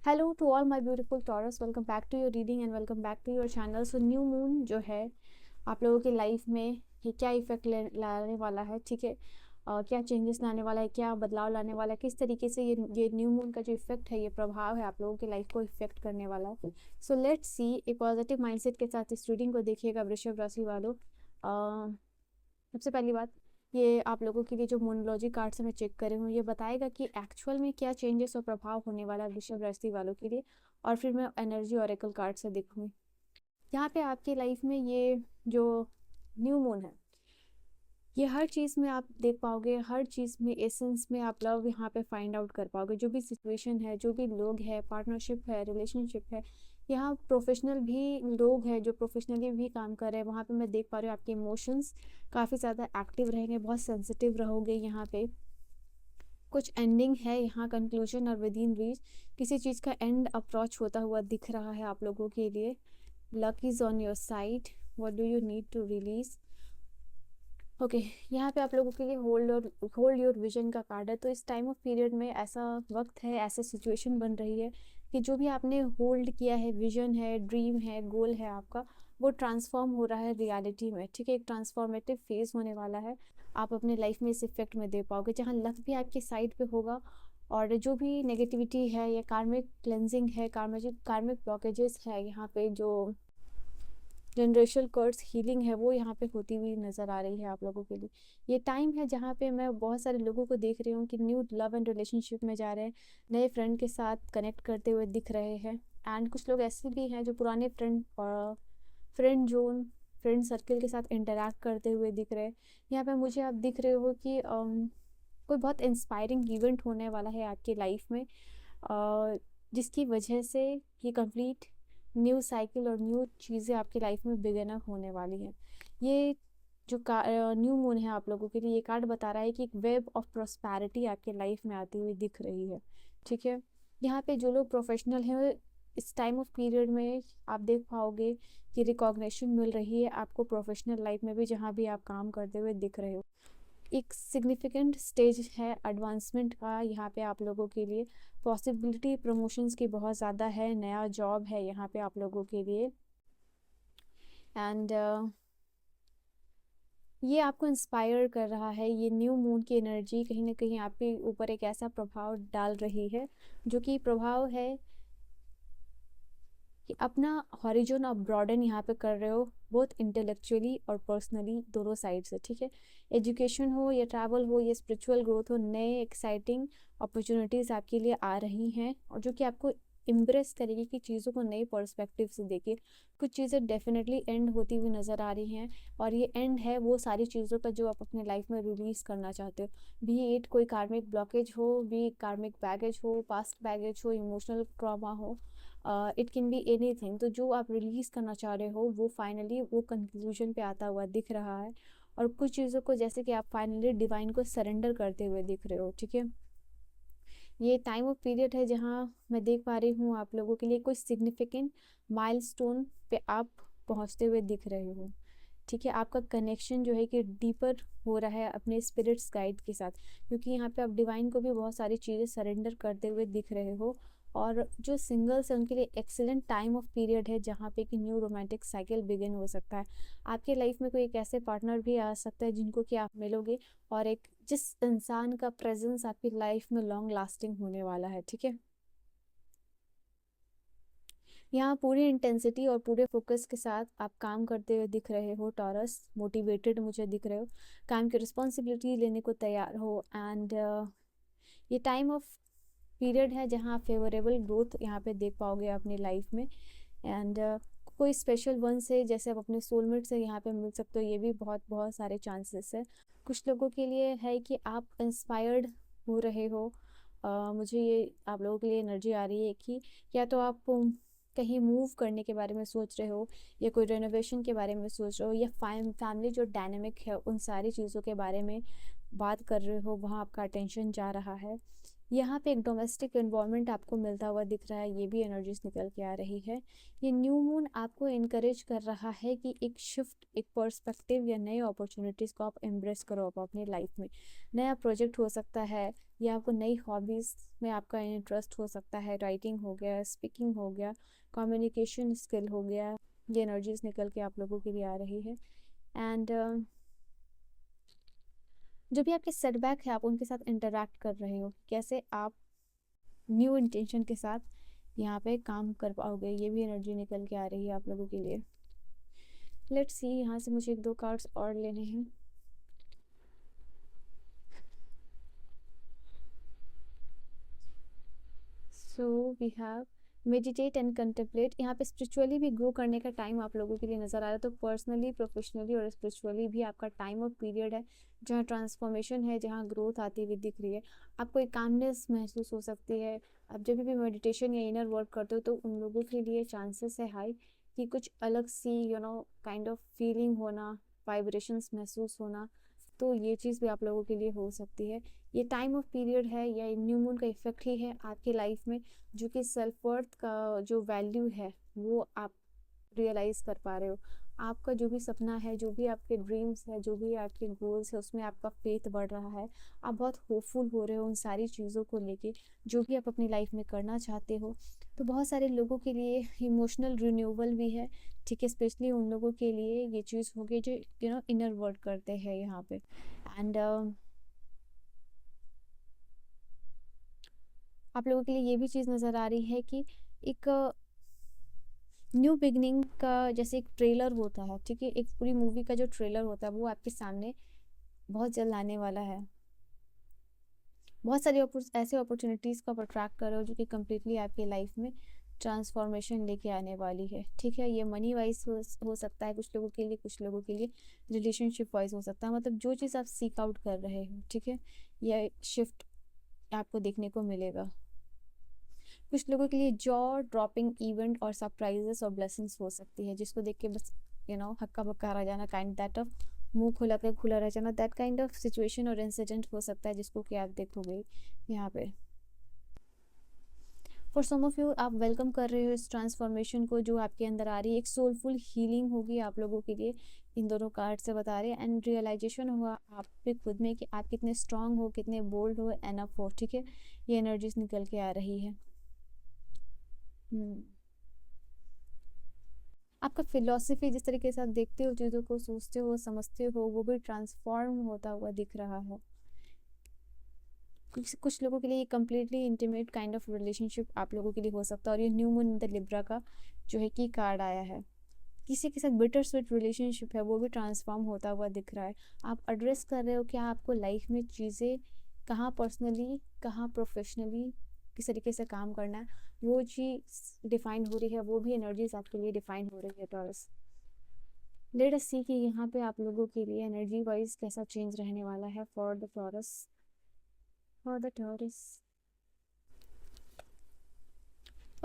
Hello to all my beautiful Taurus, welcome back to your reading and welcome back to your channel. So new moon जो है आप लोगों की life में ये क्या इफेक्ट लाने वाला है, ठीक है। क्या चेंजेस लाने वाला है, क्या बदलाव लाने वाला है, किस तरीके से ये न्यू मून का जो इफेक्ट है, ये प्रभाव है आप लोगों की लाइफ को इफेक्ट करने वाला है। सो लेट्स सी, एक पॉजिटिव माइंडसेट के साथ इस रीडिंग को देखिएगा वृषभ राशि वालों। सबसे पहली बात, ये आप लोगों के लिए जो मोनोलॉजी कार्ड से मैं चेक कर रही हूँ, ये बताएगा कि एक्चुअल में क्या चेंजेस और प्रभाव होने वाला है वृषभ राशि वालों के लिए। और फिर मैं एनर्जी ऑरेकल कार्ड से देखूंगी। यहाँ पे आपकी लाइफ में ये जो न्यू मून है, ये हर चीज़ में आप देख पाओगे, हर चीज़ में एसेंस में आप लव यहाँ पे फाइंड आउट कर पाओगे। जो भी सिचुएशन है, जो भी लोग हैं, पार्टनरशिप है, रिलेशनशिप है, यहाँ प्रोफेशनल भी लोग हैं जो प्रोफेशनली भी काम कर रहे हैं, वहाँ पे मैं देख पा रही हूँ आपके इमोशंस काफ़ी ज़्यादा एक्टिव रहेंगे, बहुत सेंसिटिव रहोगे। यहाँ पे कुछ एंडिंग है, यहाँ कंक्लूजन और विद इन रीच किसी चीज़ का एंड अप्रोच होता हुआ दिख रहा है आप लोगों के लिए। Luck is on your side, what do you need to release. Okay, यहाँ पे आप लोगों के लिए होल्ड योर विजन का कार्ड है। तो इस टाइम ऑफ पीरियड में ऐसा वक्त है, ऐसा सिचुएशन बन रही है कि जो भी आपने होल्ड किया है, विजन है, ड्रीम है, गोल है आपका, वो ट्रांसफॉर्म हो रहा है रियलिटी में, ठीक है। एक ट्रांसफॉर्मेटिव फेज होने वाला है, आप अपने लाइफ में इस इफेक्ट में दे पाओगे, जहाँ लक भी आपके साइड पे होगा। और जो भी नेगेटिविटी है या कार्मिक क्लेंजिंग है, कार्मिक ब्लॉकेजेस है, यहाँ पे जो जनरेशनल कर्स हीलिंग है, वो यहाँ पे होती हुई नज़र आ रही है आप लोगों के लिए। ये टाइम है जहाँ पे मैं बहुत सारे लोगों को देख रही हूँ कि न्यू लव एंड रिलेशनशिप में जा रहे हैं, नए फ्रेंड के साथ कनेक्ट करते हुए दिख रहे हैं। एंड कुछ लोग ऐसे भी हैं जो पुराने फ्रेंड जोन, फ्रेंड सर्कल के साथ इंटरेक्ट करते हुए दिख रहे हैं। यहाँ पे मुझे आप दिख रहे हो कि कोई बहुत इंस्पायरिंग इवेंट होने वाला है आपकी लाइफ में, जिसकी वजह से ये कंप्लीट न्यू साइकिल और न्यू चीज़ें आपकी लाइफ में बिगिन अप होने वाली हैं। ये जो न्यू मून है आप लोगों के लिए, ये कार्ड बता रहा है कि एक वेब ऑफ प्रॉस्पेरिटी आपके लाइफ में आती हुई दिख रही है, ठीक है। यहाँ पे जो लोग प्रोफेशनल हैं, इस टाइम ऑफ पीरियड में आप देख पाओगे कि रिकॉग्निशन मिल रही है आपको प्रोफेशनल लाइफ में भी, जहाँ भी आप काम करते हुए दिख रहे हो। एक सिग्निफिकेंट स्टेज है एडवांसमेंट का यहाँ पे आप लोगों के लिए। पॉसिबिलिटी प्रमोशंस की बहुत ज़्यादा है, नया जॉब है यहाँ पे आप लोगों के लिए। एंड ये आपको इंस्पायर कर रहा है, ये न्यू मून की एनर्जी कहीं ना कहीं आपके ऊपर एक ऐसा प्रभाव डाल रही है, जो कि प्रभाव है कि अपना हॉरिजन आप ब्रॉडन यहाँ पे कर रहे हो, बोथ इंटेलेक्चुअली और पर्सनली, दोनों साइड से, ठीक है। एजुकेशन हो या ट्रैवल हो या स्पिरिचुअल ग्रोथ हो, नए एक्साइटिंग अपॉर्चुनिटीज़ आपके लिए आ रही हैं, और जो कि आपको इम्प्रेस करेगी कि चीज़ों को नए पर्सपेक्टिव से देखिए। कुछ चीज़ें डेफिनेटली एंड होती हुई नज़र आ रही हैं, और ये एंड है वो सारी चीज़ों का जो आप अपने लाइफ में रिलीज़ करना चाहते हो। भी इट कोई कार्मिक ब्लॉकेज हो, भी कार्मिक बैगेज हो, पास्ट बैगेज हो, इमोशनल ट्रॉमा हो, इट कैन बी एनीथिंग। तो जो आप रिलीज़ करना चाह रहे हो, वो फाइनली वो कंक्लूजन पे आता हुआ दिख रहा है। और कुछ चीज़ों को जैसे कि आप फाइनली डिवाइन को सरेंडर करते हुए दिख रहे हो, ठीक है। ये टाइम ऑफ पीरियड है जहाँ मैं देख पा रही हूँ आप लोगों के लिए कोई सिग्निफिकेंट माइलस्टोन पे आप पहुँचते हुए दिख रहे हो, ठीक है। आपका कनेक्शन जो है कि डीपर हो रहा है अपने स्पिरिट्स गाइड के साथ, क्योंकि यहाँ पे आप डिवाइन को भी बहुत सारी चीज़ें सरेंडर करते हुए दिख रहे हो। और जो सिंगल्स हैं उनके लिए एक्सीलेंट टाइम ऑफ पीरियड है, जहाँ पे कि न्यू रोमांटिक साइकिल बिगिन हो सकता है। आपके लाइफ में कोई एक ऐसे पार्टनर भी आ सकता है जिनको कि आप मिलोगे, और एक जिस इंसान का प्रेजेंस आपकी लाइफ में लॉन्ग लास्टिंग होने वाला है, ठीक है। यहाँ पूरी इंटेंसिटी और पूरे फोकस के साथ आप काम करते हुए दिख रहे हो टॉरस, मोटिवेटेड मुझे दिख रहे हो, काम की रिस्पॉन्सिबिलिटी लेने को तैयार हो। एंड ये टाइम ऑफ पीरियड है जहाँ आप फेवरेबल ग्रोथ यहाँ पे देख पाओगे अपनी लाइफ में। एंड कोई स्पेशल वन से, जैसे आप अपने सोलमेट से यहाँ पे मिल सकते हो, ये भी बहुत बहुत सारे चांसेस है। कुछ लोगों के लिए है कि आप इंस्पायर्ड हो रहे हो। मुझे ये आप लोगों के लिए एनर्जी आ रही है कि या तो आप कहीं मूव करने के बारे में सोच रहे हो, या कोई रेनोवेशन के बारे में सोच रहे हो, या फैमिली जो डायनेमिक है उन सारी चीज़ों के बारे में बात कर रहे हो, वहाँ आपका अटेंशन जा रहा है। यहाँ पे एक डोमेस्टिक एनवायरनमेंट आपको मिलता हुआ दिख रहा है, ये भी एनर्जीज निकल के आ रही है। ये न्यू मून आपको इनकरेज कर रहा है कि एक शिफ्ट, एक पर्सपेक्टिव या नए अपॉर्चुनिटीज़ को आप एम्ब्रेस करो आप अपनी लाइफ में। नया प्रोजेक्ट हो सकता है या आपको नई हॉबीज़ में आपका इंटरेस्ट हो सकता है, राइटिंग हो गया, स्पीकिंग हो गया, कम्युनिकेशन स्किल हो गया। ये एनर्जीज निकल के आप लोगों के लिए आ रही है। एंड जो भी आपके सेटबैक है आप उनके साथ इंटरैक्ट कर रहे हो, कैसे आप न्यू इंटेंशन के साथ यहाँ पे काम कर पाओगे, ये भी एनर्जी निकल के आ रही है आप लोगों के लिए। लेट्स सी, यहाँ से मुझे 1-2 कार्ड्स और लेने हैं। So we have meditate and contemplate. यहाँ पे स्पिरिचुअली भी ग्रो करने का टाइम आप लोगों के लिए नज़र आ रहा है। तो पर्सनली, प्रोफेशनली और स्पिरिचुअली भी आपका टाइम और पीरियड है जहाँ ट्रांसफॉर्मेशन है, जहाँ ग्रोथ आती हुई दिख रही है। आपको एक कामनेस महसूस हो सकती है। आप जब भी मेडिटेशन या इनर वर्क करते हो तो उन लोगों के लिए चांसेस है हाई कि कुछ अलग सी काइंड ऑफ फीलिंग होना, वाइब्रेशंस महसूस होना। तो ये चीज़ भी आप लोगों के लिए हो सकती है। ये टाइम ऑफ पीरियड है या न्यू मून का इफेक्ट ही है आपकी लाइफ में, जो कि सेल्फ वर्थ का जो वैल्यू है वो आप रियलाइज कर पा रहे हो। आपका जो भी सपना है, जो भी आपके ड्रीम्स है, जो भी आपके गोल्स है, उसमें आपका फेथ बढ़ रहा है। आप बहुत होपफुल हो रहे हो उन सारी चीज़ों को लेके जो भी आप अपनी लाइफ में करना चाहते हो। तो बहुत सारे लोगों के लिए इमोशनल रिन्यूअल भी है, ठीक है। स्पेशली उन लोगों के लिए ये चीज़ होगी जो इनर वर्क करते हैं यहाँ पे। एंड आप लोगों के लिए ये भी चीज़ नज़र आ रही है कि एक न्यू बिगनिंग का जैसे एक ट्रेलर होता है, ठीक है, एक पूरी मूवी का जो ट्रेलर होता है वो आपके सामने बहुत जल्द आने वाला है। बहुत सारी ऐसे अपॉर्चुनिटीज़ को आप अट्रैक्ट कर रहे हो जो कि कम्प्लीटली आपकी लाइफ में ट्रांसफॉर्मेशन लेके आने वाली है, ठीक है। ये मनी वाइज हो सकता है कुछ लोगों के लिए, कुछ लोगों के लिए रिलेशनशिप वाइज हो सकता है। मतलब जो चीज़ आप सीक आउट कर रहे हो, ठीक है, यह शिफ्ट आपको देखने को मिलेगा। कुछ लोगों के लिए जॉ ड्रॉपिंग इवेंट और सरप्राइजेस और ब्लेसिंग्स हो सकती है, जिसको देख के बस हक्का बक्का रह जाना, काइंड दैट ऑफ मुंह खुला कर खुला रह जाना, दैट काइंड ऑफ सिचुएशन और इंसिडेंट हो सकता है जिसको कि आप देखोगे यहाँ पे। फॉर सम ऑफ यू आप वेलकम कर रहे हो इस ट्रांसफॉर्मेशन को जो आपके अंदर आ रही है। एक सोलफुल हीलिंग होगी आप लोगों के लिए, इन दोनों कार्ड से बता रहे हैं। एंड रियलाइजेशन हुआ आप पे खुद में कि आप कितने स्ट्रांग हो, कितने बोल्ड हो, एनफ हो, ठीक है। ये एनर्जीज निकल के आ रही है। आपका फिलॉसफी, जिस तरीके से आप देखते हो चीज़ों को, सोचते हो, समझते हो, वो भी ट्रांसफॉर्म होता हुआ दिख रहा है। कुछ लोगों के लिए ये completely intimate kind of relationship आप लोगों के लिए हो सकता है। और ये new moon in the Libra का जो है कि कार्ड आया है, किसी के साथ बिटर स्वीट रिलेशनशिप है वो भी ट्रांसफॉर्म होता हुआ दिख रहा है। आप एड्रेस कर रहे हो कि आपको लाइफ में चीज़ें कहाँ पर्सनली, कहाँ प्रोफेशनली किस तरीके से काम करना है, वो चीज़ डिफाइन हो रही है। वो भी एनर्जीज आपके लिए डिफाइन हो रही है टॉरस। लेट अस सी कि यहाँ पे आप लोगों के लिए एनर्जी वाइज कैसा चेंज रहने वाला है for the taurus, for the taurus.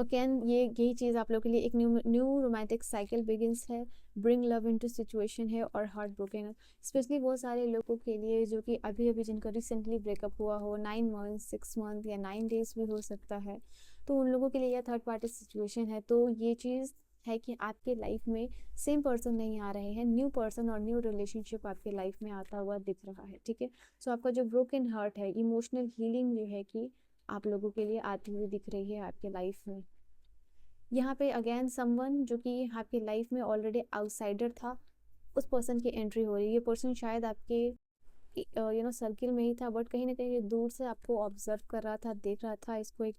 Okay, and ये यही चीज़ आप लोगों के लिए एक न्यू रोमांटिक साइकिल बिगिंस है, ब्रिंग लव इनटू सिचुएशन है, और हार्ट ब्रोकन है। स्पेशली वो सारे लोगों के लिए जो कि अभी अभी जिनका रिसेंटली ब्रेकअप हुआ हो, 9 मंथ, 6 मंथ या 9 डेज भी हो सकता है, तो उन लोगों के लिए यह थर्ड पार्टी सिचुएशन है। तो ये चीज़ है कि आपके लाइफ में सेम पर्सन नहीं आ रहे हैं, न्यू पर्सन और न्यू रिलेशनशिप आपके लाइफ में आता हुआ दिख रहा है, ठीक है। सो आपका जो ब्रोकन हार्ट है, इमोशनल हीलिंग जो है कि आप लोगों के लिए आती हुई दिख रही है आपके लाइफ में। यहाँ पे अगेन समवन जो कि आपकी लाइफ में ऑलरेडी आउटसाइडर था, उस पर्सन की एंट्री हो रही है। ये पर्सन शायद आपके सर्किल में ही था, बट कहीं ना कहीं दूर से आपको ऑब्जर्व कर रहा था, देख रहा था, इसको एक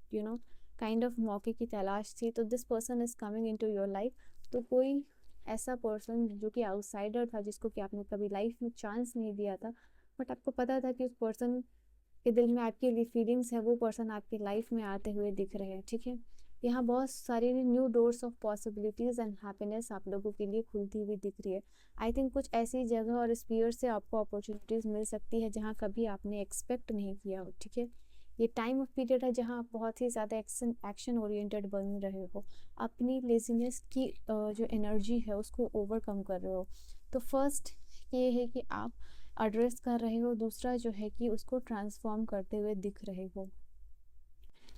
काइंड ऑफ मौके की तलाश थी। तो this person is coming into your life. तो कोई ऐसा पर्सन जो कि आउटसाइडर था, जिसको कि आपने कभी लाइफ में चांस नहीं दिया था, बट आपको पता था कि उस पर्सन के दिल में आपके लिए फीलिंग्स है, वो पर्सन आपकी लाइफ में आते हुए दिख रहे हैं, ठीक है। यहाँ बहुत सारी new doors of possibilities and happiness आप लोगों के लिए खुलती हुई दिख रही है। आई थिंक कुछ ऐसी जगह और स्पीयर से आपको अपॉर्चुनिटीज़ मिल सकती है जहाँ कभी आपने एक्सपेक्ट नहीं किया हो, ठीक है। ये टाइम ऑफ पीरियड है जहाँ आप बहुत ही ज़्यादा एक्शन ओरिएंटेड बन रहे हो, अपनी लेजीनेस की जो एनर्जी है उसको ओवरकम कर रहे हो। तो फर्स्ट ये है कि आप एड्रेस कर रहे हो, दूसरा जो है कि उसको ट्रांसफॉर्म करते हुए दिख रहे हो।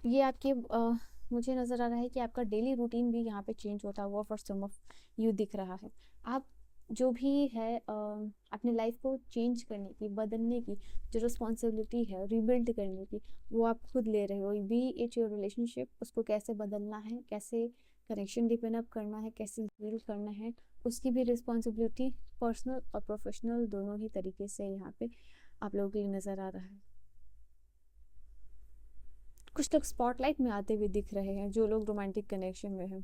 ये आपके मुझे नज़र आ रहा है कि आपका डेली रूटीन भी यहाँ पे चेंज होता हुआ फॉर सम ऑफ यू दिख रहा है। आप जो भी है अपनी लाइफ को चेंज करने की, बदलने की जो रिस्पॉन्सिबिलिटी है, रिबिल्ड करने की, वो आप खुद ले रहे हो। बी इट योर रिलेशनशिप, उसको कैसे बदलना है, कैसे कनेक्शन डिपेंड अप करना है, कैसे हील करना है, उसकी भी रिस्पॉन्सिबिलिटी पर्सनल और प्रोफेशनल दोनों ही तरीके से यहाँ पे आप लोगों के लिए नज़र आ रहा है। कुछ लोग स्पॉटलाइट में आते हुए दिख रहे हैं, जो लोग रोमांटिक कनेक्शन में हैं।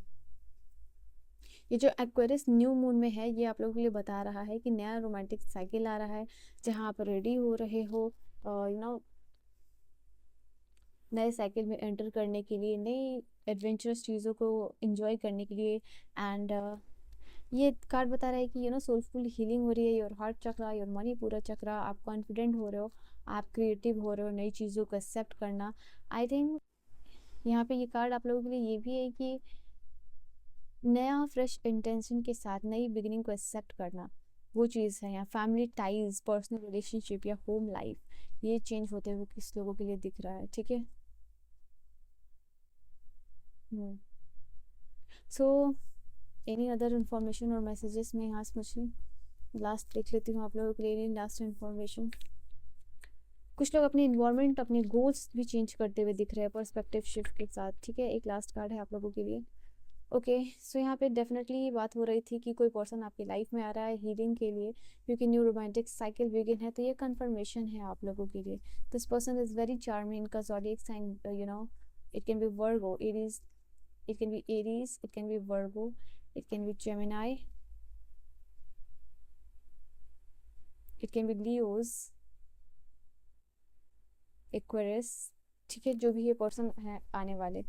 ये जो एक्वेरियस न्यू मून में है, ये आप लोगों के लिए बता रहा है कि नया रोमांटिक साइकिल आ रहा है, जहां आप रेडी हो रहे हो यू नो नए साइकिल में एंटर करने के लिए, नई एडवेंचरस चीज़ों को एंजॉय करने के लिए। एंड ये कार्ड बता रहा है कि सोलफुल हीलिंग हो रही है, your heart chakra, your money पूरा चक्रा, आप कॉन्फिडेंट हो रहे हो, आप क्रिएटिव हो रहे हो, नई चीज़ों को एक्सेप्ट करना। आई थिंक यहाँ पे ये कार्ड आप लोगों के लिए ये भी है कि नया फ्रेश इंटेंशन के साथ नई बिगिनिंग को एक्सेप्ट करना, वो चीज़ है यहाँ। फैमिली टाइज, पर्सनल रिलेशनशिप या होम लाइफ, ये चेंज होते हुए किस लोगों के लिए दिख रहा है, ठीक है। सो एनी अदर इन्फॉर्मेशन और मैसेजेस में यहाँ से मुझे लास्ट देख लेती हूँ आप लोगों के लिए। लास्ट इन्फॉर्मेशन, कुछ लोग अपनी इन्वायरमेंट, अपने गोल्स भी चेंज करते हुए दिख रहे हैं पर्सपेक्टिव शिफ्ट के साथ, ठीक है। एक लास्ट कार्ड है आप लोगों के लिए। ओके, सो यहाँ पे डेफिनेटली बात हो रही थी कि कोई पर्सन आपकी लाइफ में आ रहा है हीलिंग के लिए, क्योंकि न्यू रोमांटिक साइकिल बिगिन है, तो ये कंफर्मेशन है आप लोगों के लिए। This person is very charming, इनका zodiac sign it can be Virgo, Aries, it can be Aries, it can be Virgo, it can be Gemini, it can be Leos, Aquarius, ठीक है, जो भी ये पर्सन है आने वाले।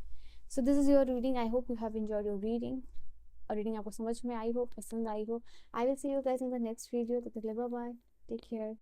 So this is your reading, I hope you have enjoyed your reading, और reading आपको समझ में आई हो, पसंद आई हो। I will see you guys in the next video, तब तक के लिए बाय बाय, टेक केयर।